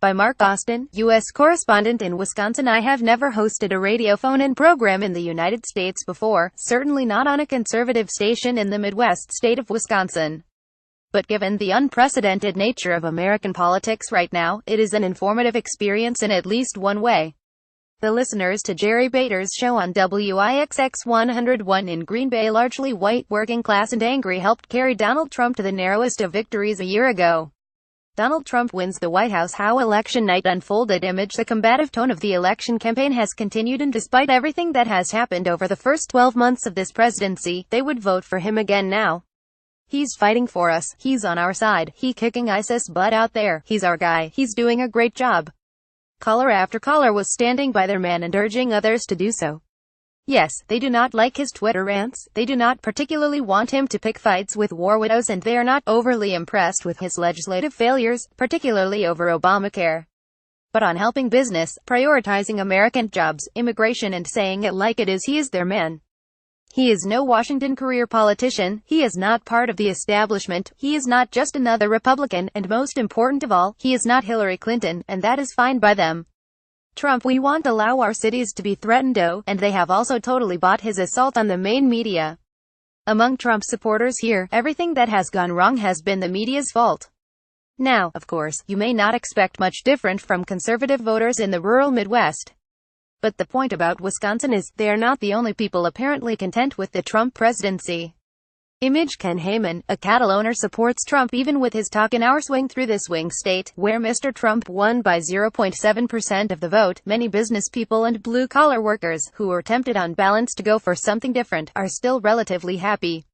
By Mark Austin, U.S. correspondent in Wisconsin. I have never hosted a radio phone-in program in the United States before, certainly not on a conservative station in the Midwest state of Wisconsin. But given the unprecedented nature of American politics right now, it is an informative experience in at least one way. The listeners to Jerry Bader's show on WIXX 101 in Green Bay, largely white, working class and angry, helped carry Donald Trump to the narrowest of victories a year ago. Donald Trump wins the White House. How election night unfolded. Image. The combative tone of the election campaign has continued, and despite everything that has happened over the first 12 months of this presidency, they would vote for him again now. He's fighting for us. He's on our side. He kicking ISIS butt out there. He's our guy. He's doing a great job. Caller after caller was standing by their man and urging others to do so. Yes, they do not like his Twitter rants, they do not particularly want him to pick fights with war widows, and they are not overly impressed with his legislative failures, particularly over Obamacare. But on helping business, prioritizing American jobs, immigration and saying it like it is, he is their man. He is no Washington career politician, he is not part of the establishment, he is not just another Republican, and most important of all, he is not Hillary Clinton, and that is fine by them. Trump, we won't allow our cities to be threatened, and they have also totally bought his assault on the main media. Among Trump supporters here, everything that has gone wrong has been the media's fault. Now, of course, you may not expect much different from conservative voters in the rural Midwest. But the point about Wisconsin is, they are not the only people apparently content with the Trump presidency. Image. Ken Heyman, a cattle owner, supports Trump even with his talk in our swing through the swing state, where Mr. Trump won by 0.7% of the vote. Many business people and blue-collar workers, who were tempted on balance to go for something different, are still relatively happy.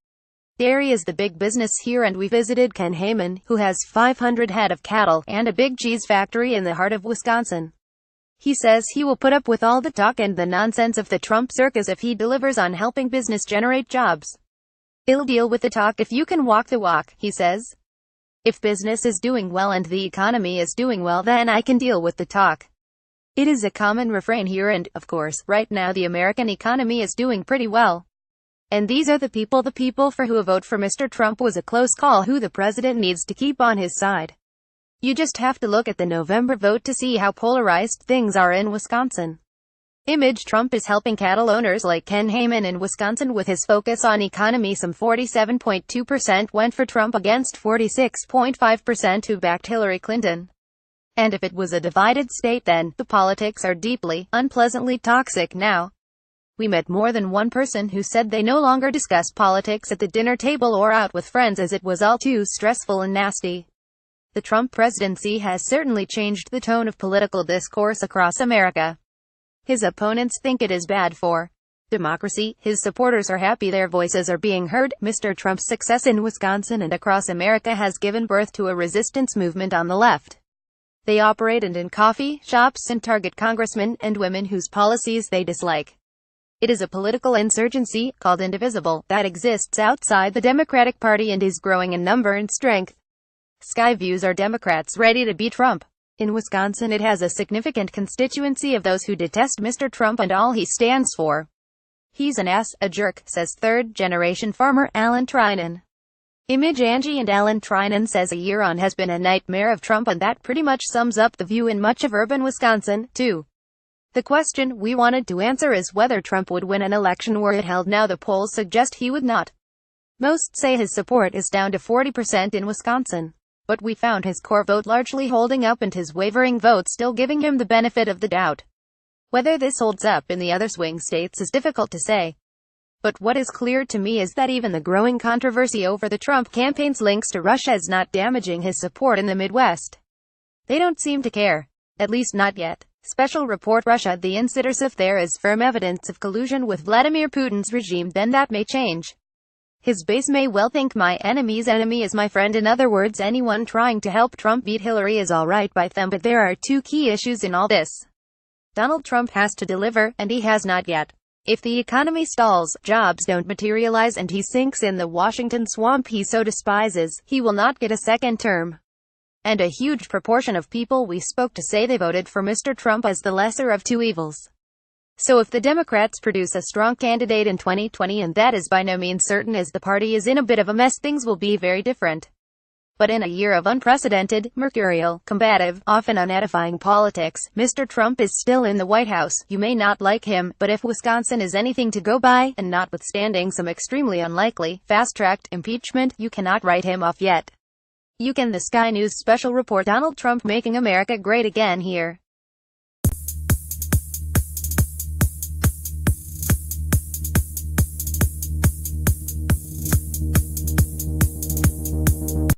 Dairy is the big business here, and we visited Ken Heyman, who has 500 head of cattle, and a big cheese factory in the heart of Wisconsin. He says he will put up with all the talk and the nonsense of the Trump circus if he delivers on helping business generate jobs. He'll deal with the talk if you can walk the walk, he says. If business is doing well and the economy is doing well, then I can deal with the talk. It is a common refrain here, and, of course, right now the American economy is doing pretty well. And these are the people for who a vote for Mr. Trump was a close call, who the president needs to keep on his side. You just have to look at the November vote to see how polarized things are in Wisconsin. Image. Trump is helping cattle owners like Ken Heyman in Wisconsin with his focus on economy. Some 47.2% went for Trump against 46.5% who backed Hillary Clinton. And if it was a divided state, then the politics are deeply, unpleasantly toxic now. We met more than one person who said they no longer discuss politics at the dinner table or out with friends as it was all too stressful and nasty. The Trump presidency has certainly changed the tone of political discourse across America. His opponents think it is bad for democracy. His supporters are happy their voices are being heard. Mr. Trump's success in Wisconsin and across America has given birth to a resistance movement on the left. They operate in coffee shops and target congressmen and women whose policies they dislike. It is a political insurgency, called Indivisible, that exists outside the Democratic Party and is growing in number and strength. Sky Views are Democrats ready to beat Trump. In Wisconsin, it has a significant constituency of those who detest Mr. Trump and all he stands for. He's an ass, a jerk, says third-generation farmer Alan Trinan. Image. Angie and Alan Trinan says a year on has been a nightmare of Trump, and that pretty much sums up the view in much of urban Wisconsin, too. The question we wanted to answer is whether Trump would win an election were it held now. The polls suggest he would not. Most say his support is down to 40% in Wisconsin. But we found his core vote largely holding up and his wavering vote still giving him the benefit of the doubt. Whether this holds up in the other swing states is difficult to say. But what is clear to me is that even the growing controversy over the Trump campaign's links to Russia is not damaging his support in the Midwest. They don't seem to care. At least not yet. Special report. Russia, the insiders. If there is firm evidence of collusion with Vladimir Putin's regime, then that may change. His base may well think my enemy's enemy is my friend. In other words, anyone trying to help Trump beat Hillary is all right by them. But there are two key issues in all this. Donald Trump has to deliver, and he has not yet. If the economy stalls, jobs don't materialize, and he sinks in the Washington swamp he so despises, he will not get a second term. And a huge proportion of people we spoke to say they voted for Mr. Trump as the lesser of two evils. So if the Democrats produce a strong candidate in 2020, and that is by no means certain as the party is in a bit of a mess, things will be very different. But in a year of unprecedented, mercurial, combative, often unedifying politics, Mr. Trump is still in the White House. You may not like him, but if Wisconsin is anything to go by, and notwithstanding some extremely unlikely, fast-tracked impeachment, you cannot write him off yet. You can. The Sky News special report: Donald Trump making America great again here.